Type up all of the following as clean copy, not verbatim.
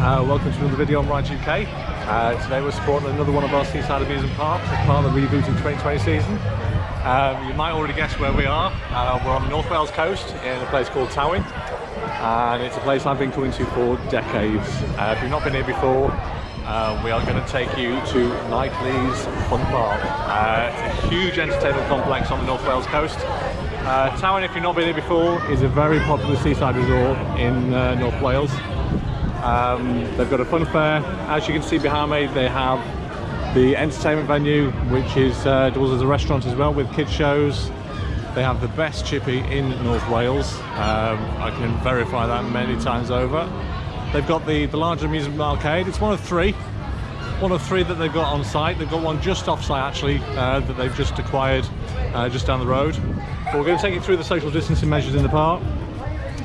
Welcome to another video on Rides UK. Today we're supporting another one of our seaside amusement parks as part of the rebooting 2020 season. You might already guess where we are. We're on the North Wales coast in a place called Towyn, and it's a place I've been coming to for decades. If you've not been here before, we are going to take you to Knightley's Fun Park. It's a huge entertainment complex on the North Wales coast. Towyn, if you've not been here before, is a very popular seaside resort in North Wales. They've got a fun fair. As you can see behind me, they have the entertainment venue, which is doubles as a restaurant as well, with kids shows. They have the best chippy in North Wales. I can verify that many times over. They've got the larger amusement arcade. It's one of three that they've got on site. They've got one just off site actually, that they've just acquired just down the road. But we're going to take you through the social distancing measures in the park.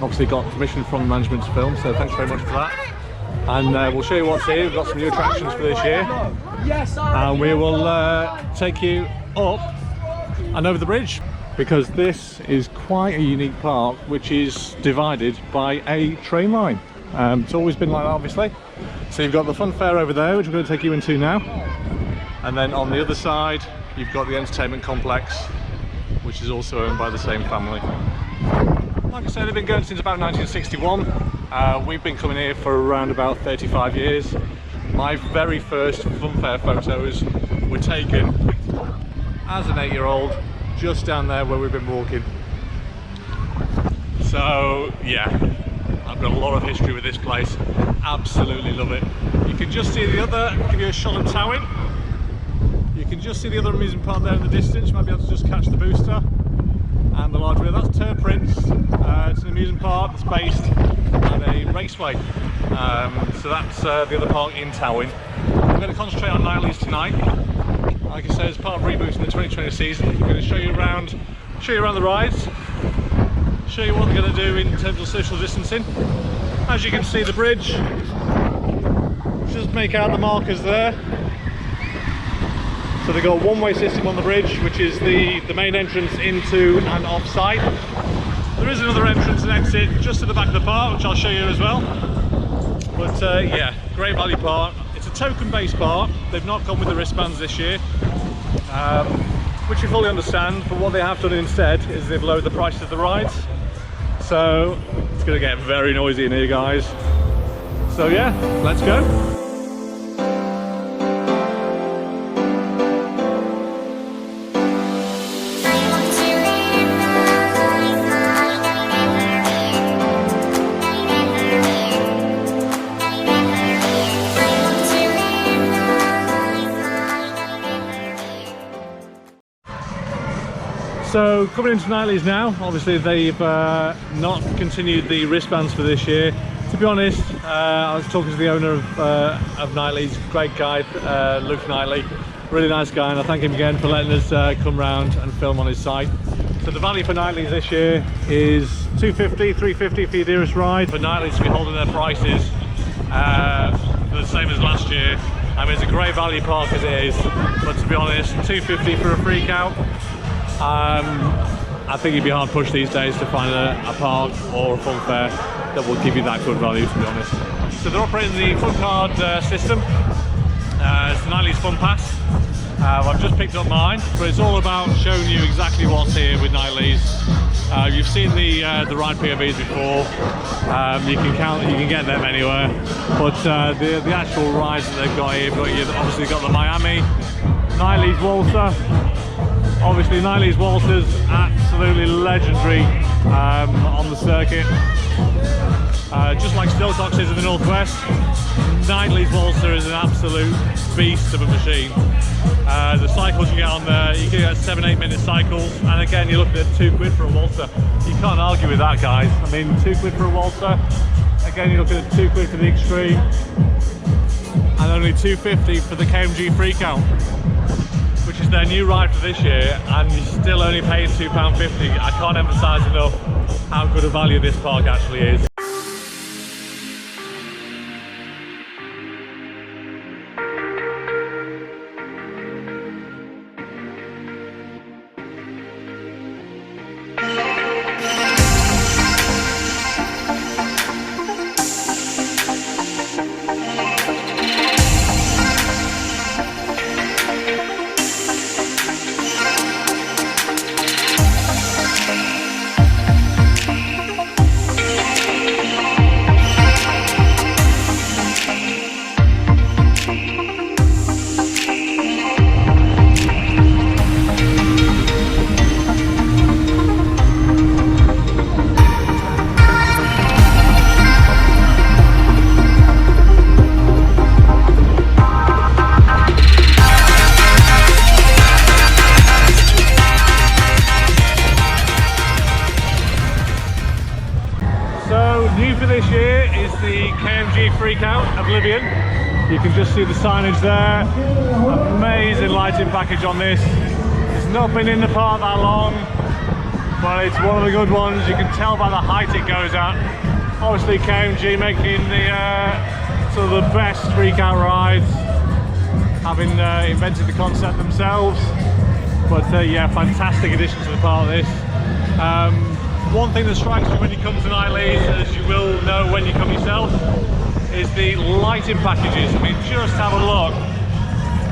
Obviously got permission from the management to film, so thanks very much for that. And we'll show you what's here. We've got some new attractions for this year. And we will take you up and over the bridge, because this is quite a unique park which is divided by a train line. It's always been like that, obviously. So you've got the fun fair over there, which we're going to take you into now. And then on the other side, you've got the entertainment complex, which is also owned by the same family. Like I said, they've been going since about 1961. We've been coming here for around about 35 years. My very first fun fair photos were taken as an 8-year-old just down there where we've been walking. So yeah, I've got a lot of history with this place. Absolutely love it. You can just see the other, give you a shot of Towyn. You can just see the other amusement park there in the distance. You might be able to just catch the booster. And the large wheel, that's Tur Prince. It's an amusement park that's based at a raceway. So that's the other park in Towyn. We're going to concentrate on Knightley's tonight. Like I said, as part of rebooting the 2020 season, we're going to show you around the rides, show you what they're going to do in terms of social distancing. As you can see, the bridge, just make out the markers there. So they've got a one-way system on the bridge, which is the main entrance into and off site. There is another entrance and exit just at the back of the park, which I'll show you as well. But yeah, great value park. It's a token-based park. They've not gone with the wristbands this year, which you fully understand. But what they have done instead is they've lowered the prices of the rides. So it's going to get very noisy in here, guys. So yeah, let's go. So coming into Knightley's now, obviously they've not continued the wristbands for this year. To be honest, I was talking to the owner of Knightley's, great guy, Luke Knightley, really nice guy, and I thank him again for letting us come round and film on his site. So the value for Knightley's this year is $250, $350 for your dearest ride. For Knightley's to be holding their prices for the same as last year. I mean, it's a great value park as it is, but to be honest, $250 for a freak out. I think you'd be hard pushed these days to find a park or a fun fair that will give you that good value, to be honest. So they're operating the fun card system. It's the Knightley's Fun Pass. I've just picked up mine, but it's all about showing you exactly what's here with Knightley's. You've seen the ride POVs before. You can get them anywhere. But the actual rides that they've got here, you've obviously got the Miami, Knightley's Waltzer. Obviously Knightley's Waltzer's absolutely legendary on the circuit. Just like Stilcox is in the Northwest, Knightley's Waltzer is an absolute beast of a machine. The cycles you get on there, you can get 7-8 minute cycles, and again you're looking at £2 for a waltzer. You can't argue with that, guys. I mean, £2 for a waltzer, again you're looking at £2 for the Extreme, and only $250 for the KMG Freakout, which is their new ride for this year, and you're still only paying £2.50. I can't emphasise enough how good a value this park actually is. Oblivion. You can just see the signage there. Amazing lighting package on this. It's not been in the park that long, but it's one of the good ones. You can tell by the height it goes at. Obviously KMG making the sort of the best freak out rides, having invented the concept themselves. But yeah, fantastic addition to the park this. One thing that strikes me when you come to Knightley's, as you will know when you come yourself, is the lighting packages. I mean, just have a look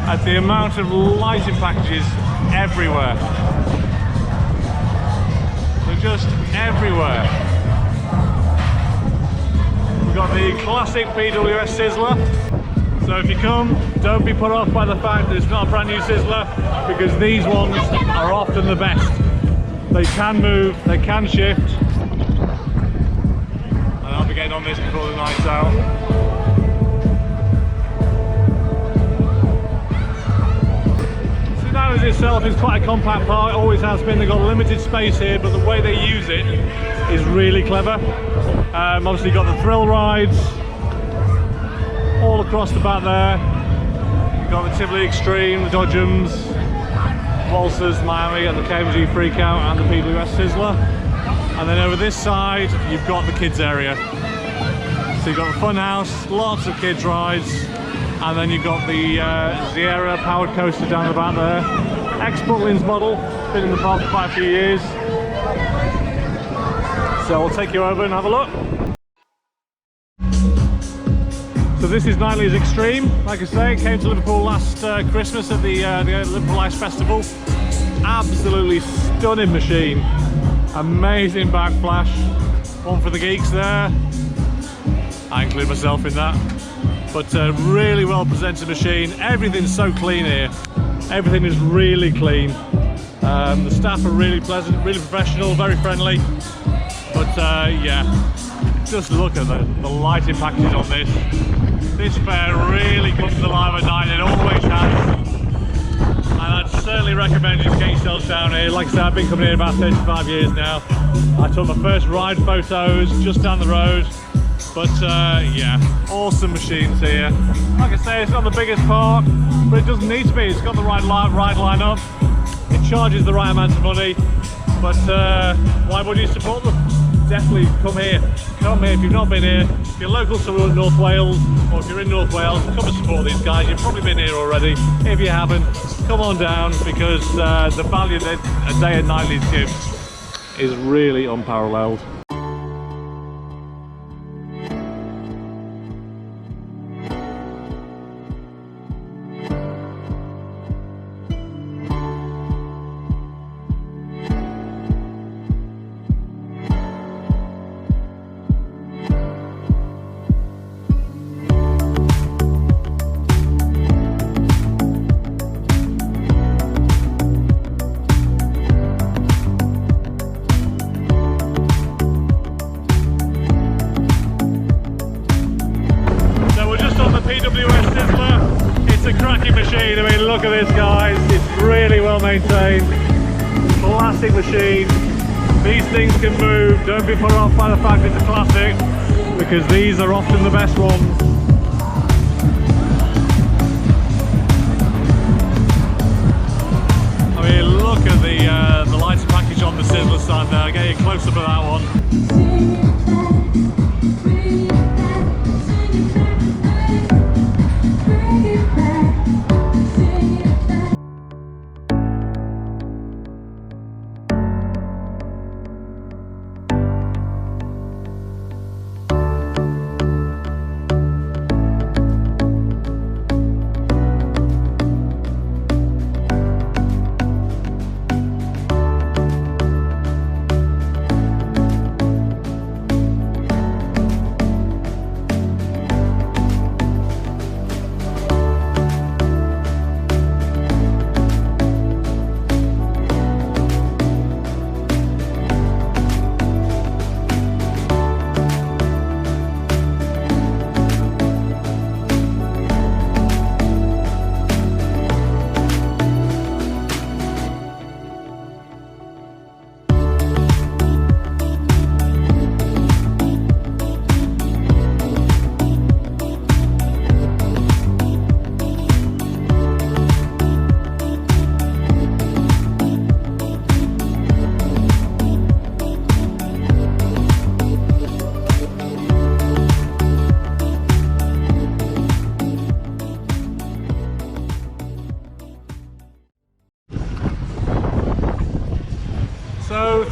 at the amount of lighting packages everywhere. They're just everywhere. We've got the classic PWS Sizzler. So if you come, don't be put off by the fact that it's not a brand new Sizzler, because these ones are often the best. They can move, they can shift, and I'll be getting on this before the night's out. So Knightley's itself is quite a compact park, always has been. They've got limited space here, but the way they use it is really clever. Obviously you've got the thrill rides all across the back there. You've got the Tivoli Extreme, the Dodgems, Walsers, Miami, and the KMG Freakout, and the PWS Sizzler. And then over this side you've got the kids area. So you've got the fun house, lots of kids rides, and then you've got the Sierra powered coaster down the back there. Ex-Butlins model, been in the park for quite a few years. So I'll take you over and have a look. So this is Knightley's Extreme. Like I say, it came to Liverpool last Christmas at the Liverpool Ice Festival. Absolutely stunning machine. Amazing backflash. One for the geeks there. I include myself in that. But really well presented machine. Everything's so clean here. Everything is really clean. The staff are really pleasant, really professional, very friendly. But yeah, just look at the lighting packages on this. This fair really comes alive at night, it always has. And I'd certainly recommend you to get yourselves down here. Like I said, I've been coming here about 35 years now. I took my first ride photos just down the road. But yeah, awesome machines here. Like I say, it's not the biggest park, but it doesn't need to be. It's got the right ride line-up. It charges the right amount of money. But why would you support them? Definitely come here. Come here if you've not been here. If you're local to North Wales, or if you're in North Wales, come and support these guys. You've probably been here already. If you haven't, come on down, because the value that a day at Knightley's gives is really unparalleled. PWS Sizzler, it's a cracking machine. I mean, look at this, guys, it's really well maintained, classic machine. These things can move, don't be put off by the fact it's a classic, because these are often the best ones. I mean, look at the lighting package on the Sizzler stand there. I'll get you close up at that one.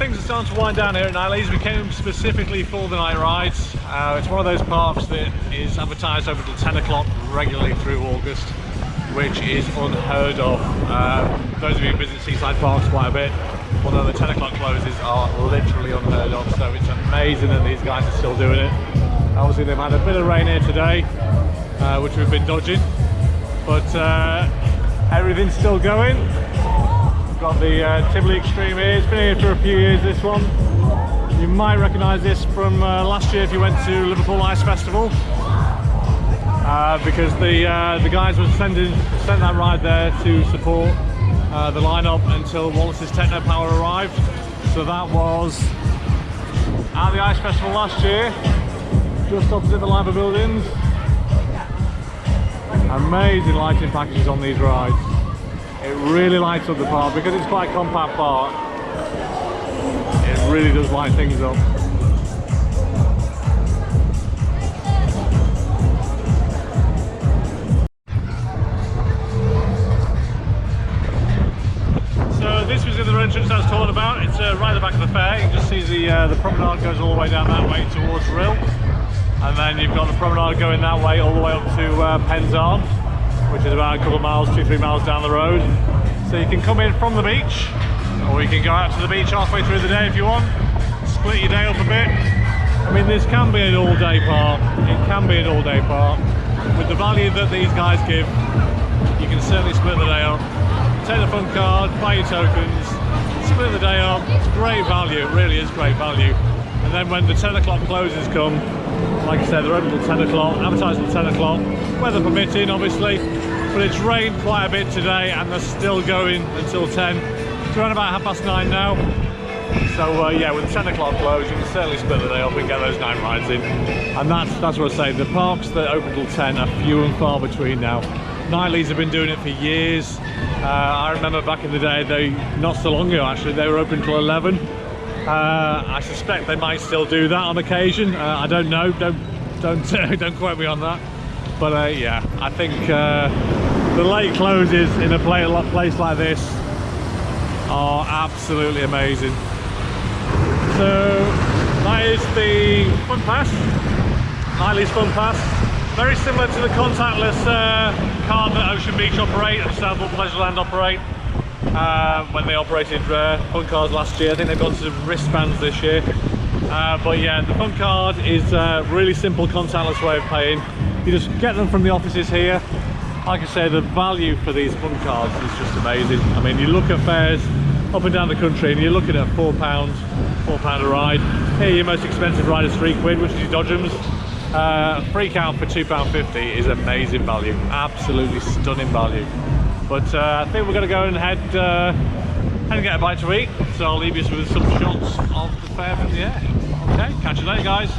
things are starting to wind down here at Night Leys. We came specifically for the night rides. It's one of those parks that is advertised over till 10 o'clock regularly through August, which is unheard of. Those of you who visit seaside parks quite a bit, although the 10 o'clock closes are literally unheard of, so it's amazing that these guys are still doing it. Obviously they've had a bit of rain here today, which we've been dodging, but everything's still going. We've got the Tivoli Extreme here. It's been here for a few years, this one. You might recognise this from last year if you went to Liverpool Ice Festival, because the guys were sent that ride there to support the lineup until Wallace's Techno Power arrived. So that was at the Ice Festival last year, just opposite the Liver buildings. Amazing lighting packages on these rides. It really lights up the park because it's quite a compact park. It really does light things up. So this was the other entrance I was talking about. It's right at the back of the fair. You can just see the promenade goes all the way down that way towards Rill. And then you've got the promenade going that way all the way up to Penzarn, which is about a couple of miles, 2-3 miles down the road. So you can come in from the beach, or you can go out to the beach halfway through the day if you want. Split your day up a bit. I mean, this can be an all-day park. It can be an all-day park. With the value that these guys give, you can certainly split the day up. Take the fun card, buy your tokens, split the day up. It's great value, it really is great value. And then when the 10 o'clock closes come, like I said, they're open till 10 o'clock, advertised till 10 o'clock, weather permitting obviously, but it's rained quite a bit today and they're still going until 10. It's around about 9:30 now. So yeah, with the 10 o'clock close, you can certainly split the day up and get those night rides in. And that's what I say, the parks that open till 10 are few and far between now. Night Leys have been doing it for years. I remember back in the day, not so long ago actually, they were open till 11. I suspect they might still do that on occasion. I don't know. Don't quote me on that. But yeah, I think the late closes in a place like this are absolutely amazing. So that is the Fun Pass, Night Leys Fun Pass. Very similar to the contactless card that Ocean Beach operate and Southwood Pleasureland operate. When they operated fun cards last year. I think they've gone to wristbands this year. But yeah, the fun card is a really simple contactless way of paying. You just get them from the offices here. Like I say, the value for these fun cards is just amazing. I mean, you look at fairs up and down the country and you're looking at £4 a ride. Here your most expensive ride is £3, which is your Dodgems. Free count for £2.50 is amazing value, absolutely stunning value. But I think we're going to go and head and get a bite to eat, so I'll leave you with some shots of the fair from the air. Okay, catch you later guys.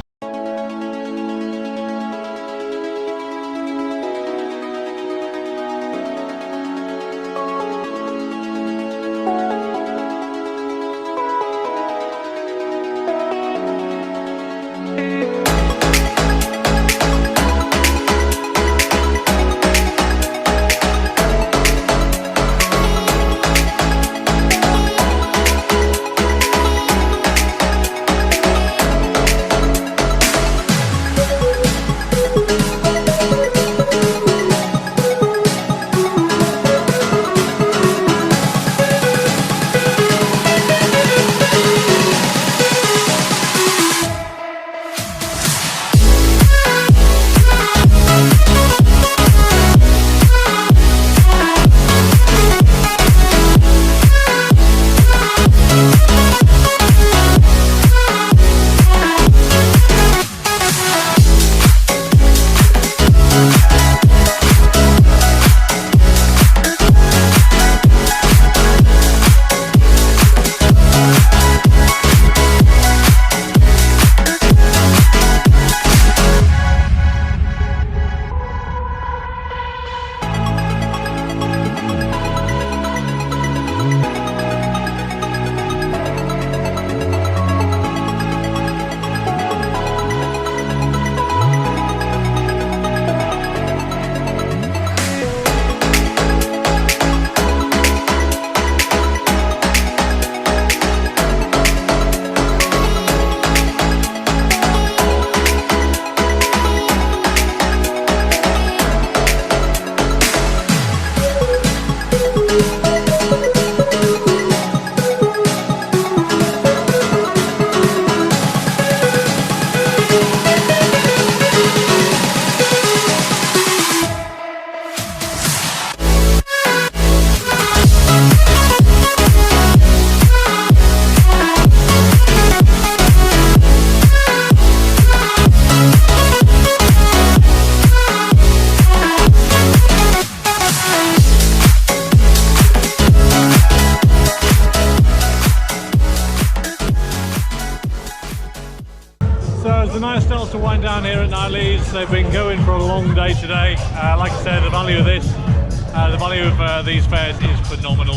to wind down here at Knightley's. They've been going for a long day today. Like I said, the value of these fairs is phenomenal.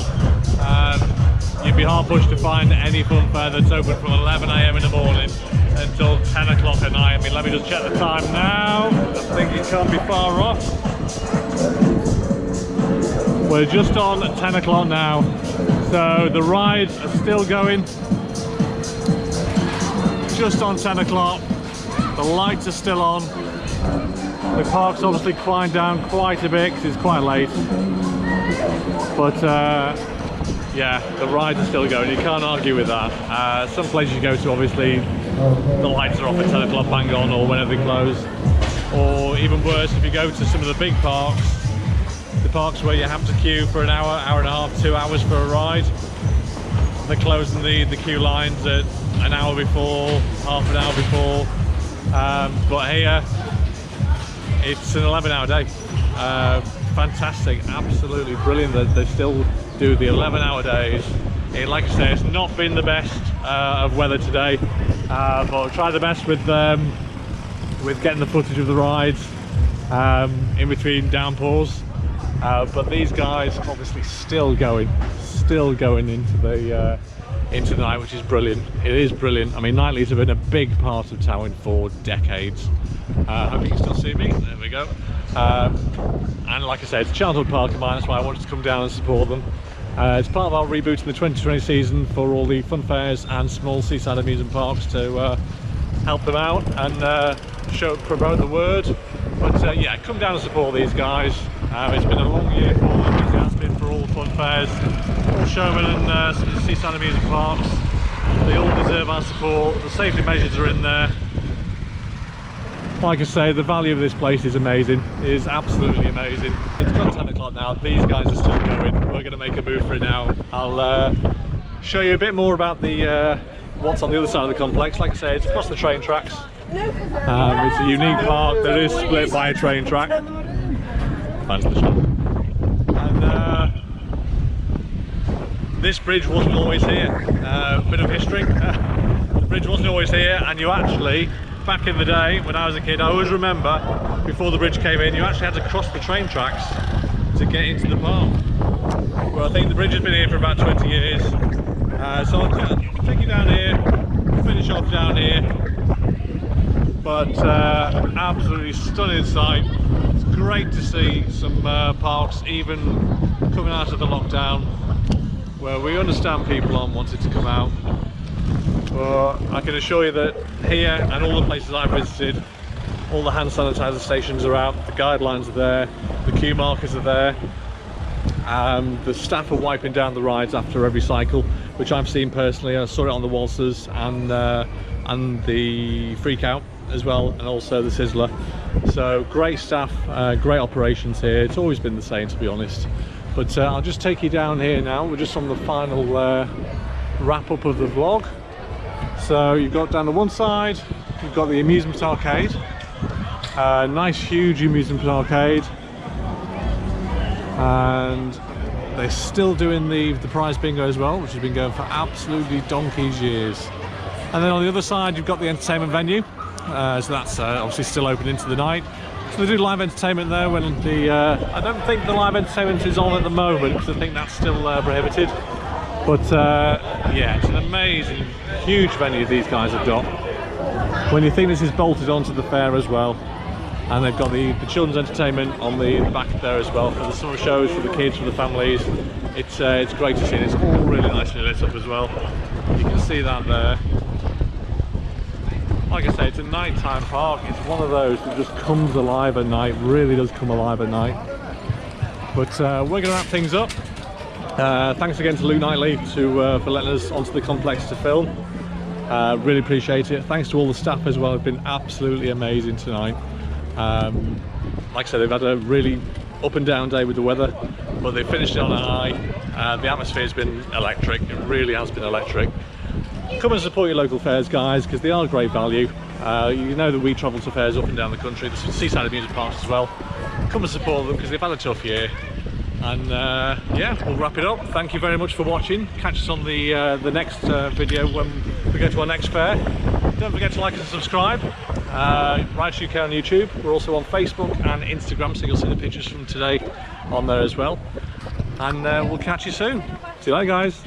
You'd be hard pushed to find any fun fair that's open from 11 AM in the morning until 10 o'clock at night. I mean, let me just check the time now. I think it can't be far off. We're just on at 10 o'clock now, so the rides are still going. Just on 10 o'clock, the lights are still on. The park's obviously quieted down quite a bit because it's quite late, but yeah, the rides are still going. You can't argue with that. Some places you go to, obviously the lights are off at 10 o'clock bang on, or whenever they close. Or even worse, if you go to some of the big parks, the parks where you have to queue for an hour, hour and a half, 2 hours for a ride, they're closing the queue lines at an hour before, half an hour before. But here, it's an 11-hour day. Fantastic, absolutely brilliant that they still do the 11-hour days. Like I say, it's not been the best of weather today, but I'll try the best with getting the footage of the rides in between downpours. But these guys obviously still going into the night, which is brilliant. It is brilliant. I mean, Knightley's have been a big part of Towyn for decades. Hope you can still see me. There we go. And like I said, it's a childhood park of mine, that's why I wanted to come down and support them. It's part of our reboot in the 2020 season for all the fun fairs and small seaside amusement parks to help them out and promote the word. But yeah, come down and support these guys. It's been a long year for them, as it has been for all the fun fairs, all showmen and seaside amusement parks. They all deserve our support. The safety measures are in there. Like I say, the value of this place is amazing. It is absolutely amazing. It's got 10 o'clock now. These guys are still going. We're going to make a move for it now. I'll show you a bit more about the what's on the other side of the complex. Like I say, it's across the train tracks. It's a unique park that is split by a train track. That's the shot. And this bridge wasn't always here. Bit of history. The bridge wasn't always here, and you actually, back in the day when I was a kid, I always remember before the bridge came in, you actually had to cross the train tracks to get into the park. Well, I think the bridge has been here for about 20 years. So I'll take you down here, finish off down here. But absolutely stunning sight. It's great to see some parks even coming out of the lockdown, where we understand people aren't wanting to come out. But I can assure you that here and all the places I've visited, all the hand sanitizer stations are out, the guidelines are there, the queue markers are there. The staff are wiping down the rides after every cycle, which I've seen personally. I saw it on the waltzers and the freak out as well, and also the sizzler. So great staff, great operations here. It's always been the same, to be honest. But I'll just take you down here now. We're just on the final wrap up of the vlog. So you've got down the one side, you've got the amusement arcade. Nice huge amusement arcade. And they're still doing the prize bingo as well, which has been going for absolutely donkey's years. And then on the other side you've got the entertainment venue. So that's obviously still open into the night. So they do live entertainment there when the I don't think the live entertainment is on at the moment, because I think that's still prohibited. But yeah, it's an amazing, huge venue these guys have got. When you think this is bolted onto the fair as well, and they've got the children's entertainment on the back there as well, for the summer shows, for the kids, for the families. It's great to see, and it's all really nicely lit up as well. You can see that there. Like I say, it's a nighttime park. It's one of those that just comes alive at night, really does come alive at night. But we're going to wrap things up. Thanks again to Luke Knightley for letting us onto the complex to film. Really appreciate it. Thanks to all the staff as well. It's been absolutely amazing tonight. Like I said, they've had a really up and down day with the weather, but they finished it on a high. The atmosphere's been electric. It really has been electric. Come and support your local fairs, guys, because they are great value. You know that we travel to fairs up and down the country, the seaside amusement parks as well. Come and support them, because they've had a tough year. And yeah, we'll wrap it up. Thank you very much for watching. Catch us on the next video when we go to our next fair. Don't forget to like and subscribe. Rides UK on YouTube. We're also on Facebook and Instagram, so you'll see the pictures from today on there as well. And we'll catch you soon. See you later, guys.